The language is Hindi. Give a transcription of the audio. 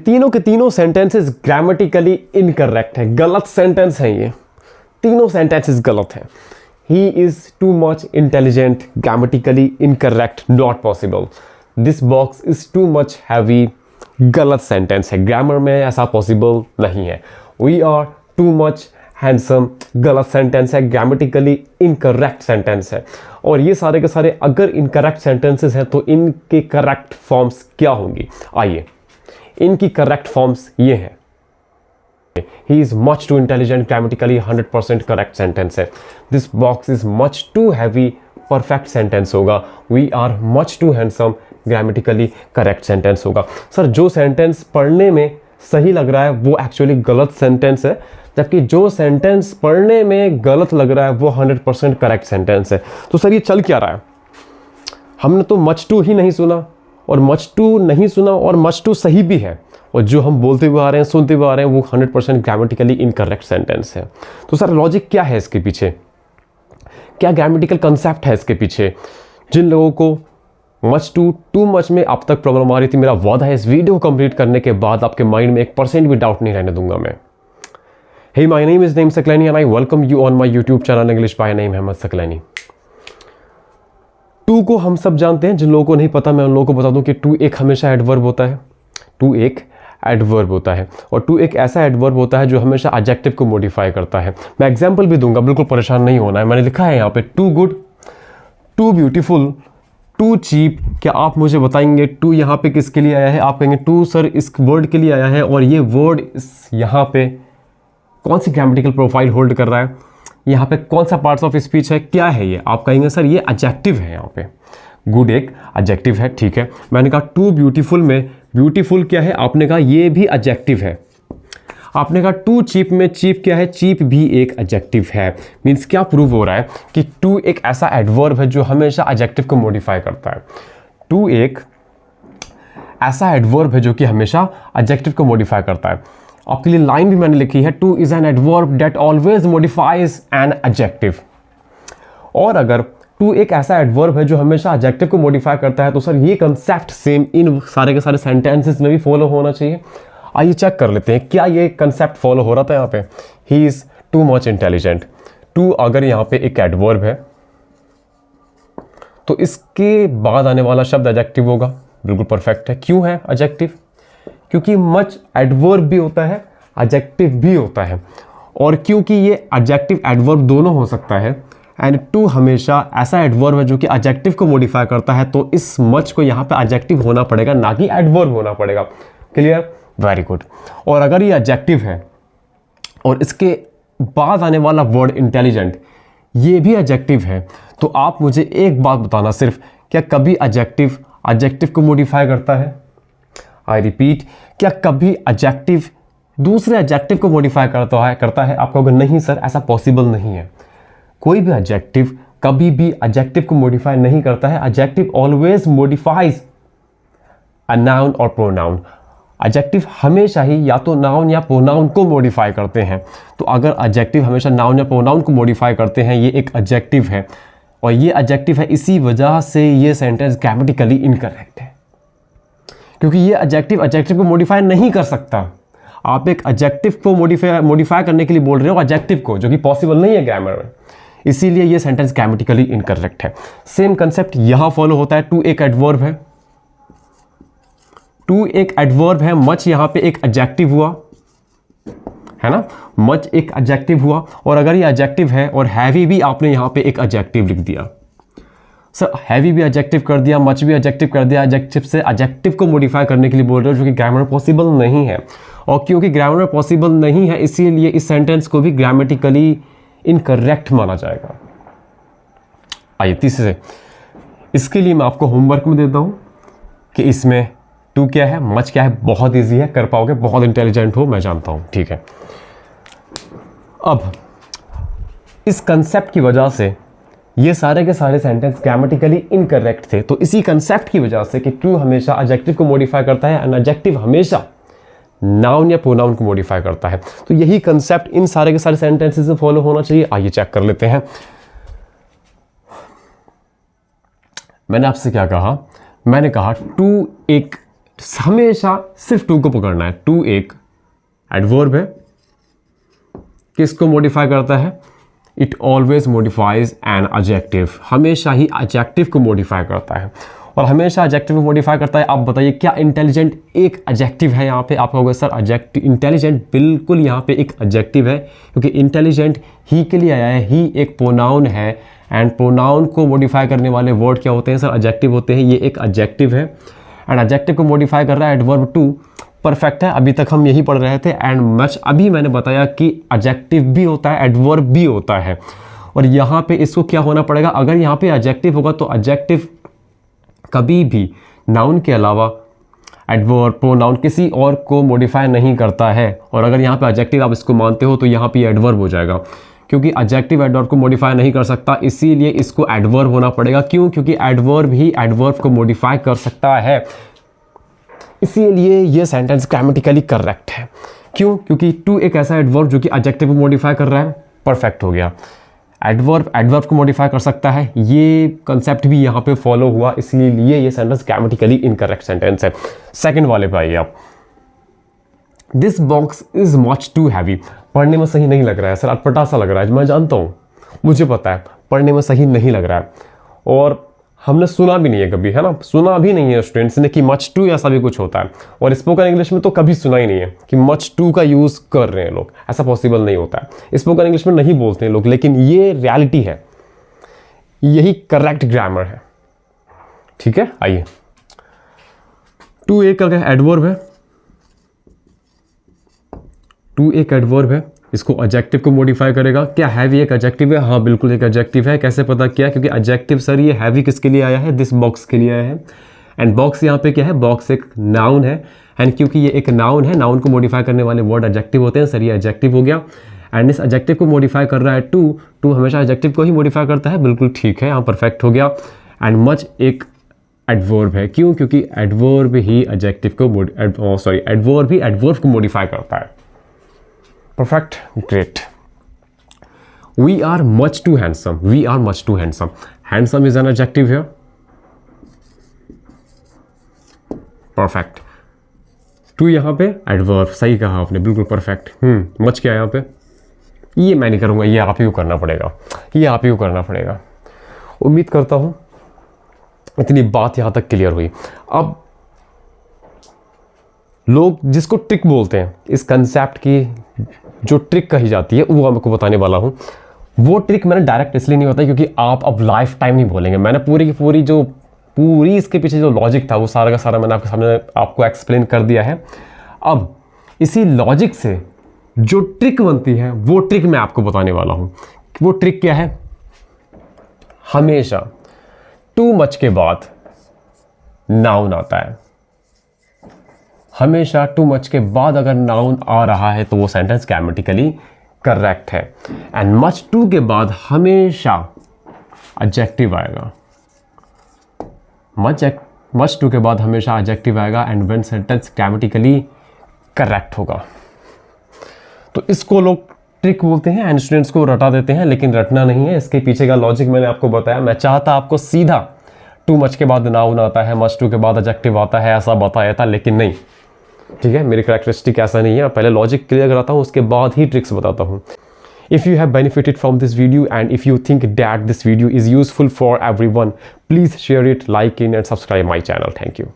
तीनों के तीनों सेंटेंसेस ग्रामेटिकली इनकरेक्ट है, गलत सेंटेंस हैं ये तीनों सेंटेंसेस गलत हैं। He is too much intelligent, grammatically incorrect, not possible. This box is too much heavy, गलत सेंटेंस है, ग्रामर में ऐसा पॉसिबल नहीं है। We are too much handsome, गलत सेंटेंस है, ग्रामेटिकली इनकरेक्ट सेंटेंस है। और ये सारे के सारे अगर इनकरेक्ट सेंटेंसेस हैं तो इनके करेक्ट फॉर्म्स क्या होंगी? आइए, इनकी करेक्ट फॉर्म्स ये हैं। He is much too intelligent, grammatically 100% correct sentence है। This box is much too heavy, perfect sentence होगा। We are much too handsome, grammatically correct sentence होगा। सर, जो सेंटेंस पढ़ने में सही लग रहा है वो एक्चुअली गलत सेंटेंस है, जबकि जो सेंटेंस पढ़ने में गलत लग रहा है वो 100% करेक्ट सेंटेंस है। तो सर ये चल क्या रहा है? हमने तो मच टू ही नहीं सुना, और मच टू नहीं सुना, और मच टू सही भी है, और जो हम बोलते हुए आ रहे हैं, सुनते हुए आ रहे हैं, वो 100% ग्रामेटिकली इनकरेक्ट सेंटेंस है। तो सर लॉजिक क्या है इसके पीछे? क्या ग्रामेटिकल कंसेप्ट है इसके पीछे? जिन लोगों को मच टू मच में अब तक प्रॉब्लम आ रही थी, मेरा वादा है इस वीडियो कंप्लीट करने के बाद आपके माइंड में 1% भी डाउट नहीं रहने दूंगा मैं। Hey, my name is Naeem Saklani and I welcome you on my YouTube channel English by Naeem Ahmed Saklani। Too को हम सब जानते हैं, जिन लोगों को नहीं पता मैं उन लोगों को बता दूं कि टू एक हमेशा एडवर्ब होता है। टू एक एडवर्ब होता है, और टू एक ऐसा एडवर्ब होता है जो हमेशा एडजेक्टिव को मॉडिफाई करता है। मैं एग्जांपल भी दूंगा, बिल्कुल परेशान नहीं होना है। मैंने लिखा है यहाँ पे too good, too beautiful, too cheap. क्या आप मुझे बताएंगे टू यहाँ पे किसके लिए आया है? आप कहेंगे टू सर इस वर्ड के लिए आया है, और ये वर्ड इस यहाँ पे कौन सी ग्रामेटिकल प्रोफाइल होल्ड कर रहा है, यहाँ पे कौन सा पार्ट्स ऑफ स्पीच है, क्या है ये? आप कहेंगे सर ये एडजेक्टिव है। यहाँ पे गुड एक एडजेक्टिव है, ठीक है। मैंने कहा टू ब्यूटीफुल में ब्यूटीफुल क्या है? आपने कहा ये भी एडजेक्टिव है। आपने कहा टू चीप में चीप क्या है? चीप भी एक एडजेक्टिव है। मीन्स क्या प्रूव हो रहा है कि टू एक ऐसा एडवर्ब है जो हमेशा एडजेक्टिव को मॉडिफाई करता है। टू एक ऐसा एडवर्ब है जो कि हमेशा एडजेक्टिव को मॉडिफाई करता है। आपके लिए लाइन भी मैंने लिखी है, too is an adverb that always modifies an adjective. और अगर टू एक ऐसा एडवर्ब है जो हमेशा एडजेक्टिव को मॉडिफाई करता है, तो सर ये कंसेप्ट सेम इन सारे के सारे सेंटेंसेस में भी फॉलो होना चाहिए। आइए चेक कर लेते हैं क्या ये कंसेप्ट फॉलो हो रहा था यहाँ पे। He is too much intelligent. Too अगर यहाँ पे एक एडवर्ब है तो इसके बाद आने वाला शब्द एडजेक्टिव होगा। बिल्कुल परफेक्ट है। क्यों है एडजेक्टिव? क्योंकि मच एडवर्ब भी होता है, एडजेक्टिव भी होता है, और क्योंकि ये एडजेक्टिव एडवर्ब दोनों हो सकता है, एंड टू हमेशा ऐसा एडवर्ब है जो कि एडजेक्टिव को मॉडिफाई करता है, तो इस मच को यहाँ पे एडजेक्टिव होना पड़ेगा, ना कि एडवर्ब होना पड़ेगा। क्लियर? Very good. और अगर ये एडजेक्टिव है और इसके बाद आने वाला वर्ड इंटेलिजेंट ये भी एडजेक्टिव है, तो आप मुझे एक बात बताना सिर्फ, क्या कभी एडजेक्टिव एडजेक्टिव को मॉडिफाई करता है? आई रिपीट, क्या कभी एडजेक्टिव दूसरे एडजेक्टिव को मॉडिफाई करता है? आप कहोगे नहीं सर, ऐसा पॉसिबल नहीं है। कोई भी एडजेक्टिव कभी भी एडजेक्टिव को मॉडिफाई नहीं करता है। Adjective always modifies a noun और प्रोनाउन। एडजेक्टिव हमेशा ही या तो नाउन या प्रोनाउन को मॉडिफाई करते हैं। तो अगर एडजेक्टिव हमेशा नाउन या प्रोनाउन को मॉडिफाई करते हैं, ये एक एडजेक्टिव है, और ये एडजेक्टिव है, इसी वजह से ये सेंटेंस ग्रामेटिकली इनकरेक्ट है, क्योंकि ये एडजेक्टिव को मॉडिफाई नहीं कर सकता। आप एक एडजेक्टिव को मॉडिफाई करने के लिए बोल रहे हो एडजेक्टिव को, जो कि पॉसिबल नहीं है ग्रामर में, इसीलिए ये सेंटेंस ग्रामेटिकली इनकरेक्ट है। सेम कंसेप्ट यहां फॉलो होता है। टू एक एडवर्ब है, टू एक एडवर्ब है, मच यहां पे एक एडजेक्टिव हुआ है ना, मच एक एडजेक्टिव हुआ, और अगर ये एडजेक्टिव है और हैवी भी आपने यहां पे एक एडजेक्टिव लिख दिया। सर हैवी भी एडजेक्टिव कर दिया, मच भी एडजेक्टिव कर दिया, एडजेक्टिव से एडजेक्टिव को मॉडिफाई करने के लिए बोल रहे हो, जो कि ग्रामर में पॉसिबल नहीं है। और क्योंकि ग्रामर में पॉसिबल नहीं है, इसीलिए इस सेंटेंस को भी ग्रामेटिकली इनकरेक्ट माना जाएगा। आइए तीसरे, इसके लिए मैं आपको होमवर्क में देता हूं कि इसमें टू क्या है, मच क्या है। बहुत ईजी है, कर पाओगे, बहुत इंटेलिजेंट हो मैं जानता हूं, ठीक है। अब इस कंसेप्ट की वजह से ये सारे के सारे सेंटेंस ग्रामेटिकली इनकरेक्ट थे। तो इसी कंसेप्ट की वजह से कि टू हमेशा एडजेक्टिव को मॉडिफाई करता है, एंड एडजेक्टिव हमेशा नाउन या प्रोनाउन को मॉडिफाई करता है, तो यही कंसेप्ट इन सारे के सारे सेंटेंसेस से फॉलो होना चाहिए। आइए चेक कर लेते हैं। मैंने आपसे क्या कहा? मैंने कहा टू एक हमेशा सिर्फ टू को पकड़ना है। टू एक एडवर्ब है, किसको मॉडिफाई करता है? It always modifies an adjective, हमेशा ही एडजेक्टिव को मॉडिफाई करता है और हमेशा एडजेक्टिव को मॉडिफाई करता है। आप बताइए क्या इंटेलिजेंट एक एडजेक्टिव है? यहाँ पे आप कहोगे सर एडजेक्टिव, इंटेलिजेंट बिल्कुल यहाँ पे एक एडजेक्टिव है, क्योंकि इंटेलिजेंट ही के लिए आया है, ही एक प्रोनाउन है एंड प्रोनाउन को मॉडिफाई करने वाले वर्ड क्या होते हैं सर? एडजेक्टिव होते हैं। ये एक एडजेक्टिव है एंड एडजेक्टिव को मॉडिफाई कर रहा है एडवर्ब टू। परफेक्ट है, अभी तक हम यही पढ़ रहे थे एंड मच अभी मैंने बताया कि एडजेक्टिव भी होता है, एडवर्ब भी होता है और यहाँ पे इसको क्या होना पड़ेगा? अगर यहाँ पे एडजेक्टिव होगा तो एडजेक्टिव कभी भी नाउन के अलावा एडवर्ब, प्रोनाउन किसी और को मॉडिफाई नहीं करता है और अगर यहाँ पे एडजेक्टिव आप इसको मानते हो तो यहाँ पे एडवर्ब हो जाएगा, क्योंकि एडजेक्टिव एडवर्ब को मॉडिफाई नहीं कर सकता, इसीलिए इसको एडवर्ब होना पड़ेगा। क्यों? क्योंकि एडवर्ब ही एडवर्ब को मॉडिफाई कर सकता है, इसीलिए ये सेंटेंस ग्रामेटिकली करेक्ट है। क्यों? क्योंकि टू एक ऐसा एडवर्ब जो कि एडजेक्टिव को मॉडिफाई कर रहा है। परफेक्ट हो गया। एडवर्ब को मॉडिफाई कर सकता है, ये कंसेप्ट भी यहाँ पे फॉलो हुआ, इसलिए ये सेंटेंस ग्रामेटिकली इनकरेक्ट सेंटेंस है। सेकंड वाले पे आइए आप। This box is much too heavy, पढ़ने में सही नहीं लग रहा है सर, अटपटा सा लग रहा है, मैं जानता हूँ, मुझे पता है पढ़ने में सही नहीं लग रहा है और हमने सुना भी नहीं है कभी, है ना, सुना भी नहीं है स्टूडेंट्स ने कि मच टू ऐसा भी कुछ होता है और स्पोकन इंग्लिश में तो कभी सुना ही नहीं है कि मच टू का यूज़ कर रहे हैं लोग, ऐसा पॉसिबल नहीं होता है। स्पोकन इंग्लिश में नहीं बोलते हैं लोग, लेकिन ये रियलिटी है, यही करेक्ट ग्रामर है। ठीक है, आइए। टू एक एडवर्ब है, टू एक एडवर्ब है, इसको एडजेक्टिव को मॉडिफाई करेगा। क्या हैवी एक एडजेक्टिव है? हाँ बिल्कुल एक एडजेक्टिव है। कैसे पता किया? क्योंकि एडजेक्टिव सर ये हैवी किसके लिए आया है? दिस बॉक्स के लिए आया है एंड बॉक्स यहाँ पे क्या है? बॉक्स एक नाउन है एंड क्योंकि ये एक नाउन है, नाउन को मॉडिफाई करने वाले वर्ड एडजेक्टिव होते हैं, सर ये एडजेक्टिव हो गया एंड इस एडजेक्टिव को मॉडिफाई कर रहा है टू। टू हमेशा एडजेक्टिव को ही मॉडिफाई करता है, बिल्कुल ठीक है, यहाँ परफेक्ट हो गया। एंड मच एक एडवर्ब है। क्यों? क्योंकि एडवर्ब ही एडजेक्टिव को एडवर्ब ही एडवर्ब को मॉडिफाई करता है। Perfect, great. We are much too handsome. We are much too handsome. Handsome is an adjective here. Perfect. To यहाँ पे adverb, सही कहा आपने, बिल्कुल perfect. much क्या है यहाँ पे? ये मैं नहीं करूँगा, ये आप ही को करना पड़ेगा, ये आप ही को करना पड़ेगा। उम्मीद करता हूँ इतनी बात यहाँ तक क्लियर हुई। अब लोग जिसको ट्रिक बोलते हैं, इस कंसेप्ट की जो ट्रिक कही जाती है वो आपको बताने वाला हूँ। वो ट्रिक मैंने डायरेक्ट इसलिए नहीं बताई क्योंकि आप अब लाइफ टाइम नहीं भूलेंगे। मैंने पूरी इसके पीछे जो लॉजिक था वो सारा का सारा मैंने आपके सामने आपको एक्सप्लेन कर दिया है। अब इसी लॉजिक से जो ट्रिक बनती है वो ट्रिक मैं आपको बताने वाला हूँ। वो ट्रिक क्या है? हमेशा टू मच के बाद नाउन आता है, हमेशा टू मच के बाद अगर नाउन आ रहा है तो वो सेंटेंस ग्रामेटिकली करेक्ट है एंड मच टू के बाद हमेशा एडजेक्टिव आएगा। मच टू के बाद हमेशा एडजेक्टिव आएगा and when sentence grammatically correct होगा। तो इसको लोग ट्रिक बोलते हैं एंड स्टूडेंट्स को रटा देते हैं, लेकिन रटना नहीं है। इसके पीछे का लॉजिक मैंने आपको बताया। मैं चाहता आपको सीधा टू मच के बाद नाउन आता है, मच टू के बाद एडजेक्टिव आता है ऐसा बताया था, लेकिन नहीं। ठीक है, मेरी कैरेक्टरिस्टिक ऐसा नहीं है। पहले लॉजिक क्लियर कराता हूँ, उसके बाद ही ट्रिक्स बताता हूँ। If you have benefited from this video and if you think that this video is useful for everyone, please share it, like it and subscribe my channel. Thank you.